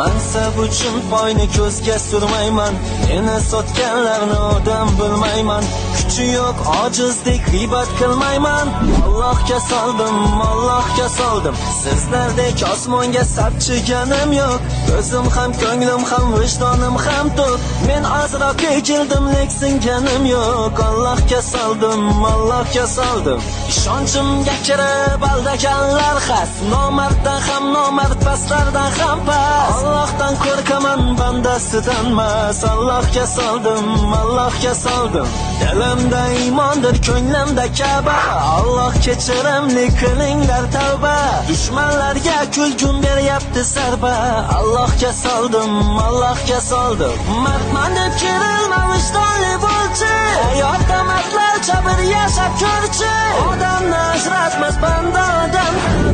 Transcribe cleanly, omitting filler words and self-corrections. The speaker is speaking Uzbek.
mansab uchun boyni ko'zga surmayman, meni sotganlarni odam bilmayman, kuchi yo'q ojizdek g'iybat qilmayman. Allohga soldim, Allohga soldim, sizlardek osmonga sapchiganim yo'q. Ko'zim ham, ko'nglim ham, vijdonim ham to'q. Men ozroq egildim, lekin singanim yo'q. Allohga soldim, Allohga soldim. Ishonchimga kirib aldaganlar xas, nomarddan ham nomard, pastlardan ham past. Allohdan qo'rqaman, bandasidan emas. Allohga soldim, Allohga soldim. Dilimda iymondir, ko'nglimda Ka'ba. Alloh kechirimlik qilinglar tavba. Dushmanlarga kulgum beryapti zarba. Allohga soldim, Allohga soldim. Mardman deb kerilma, vijdonli bo'lchi. Hayotda mardlarcha bir yashab ko'rchi. Odamni ajratmas banda odamdan.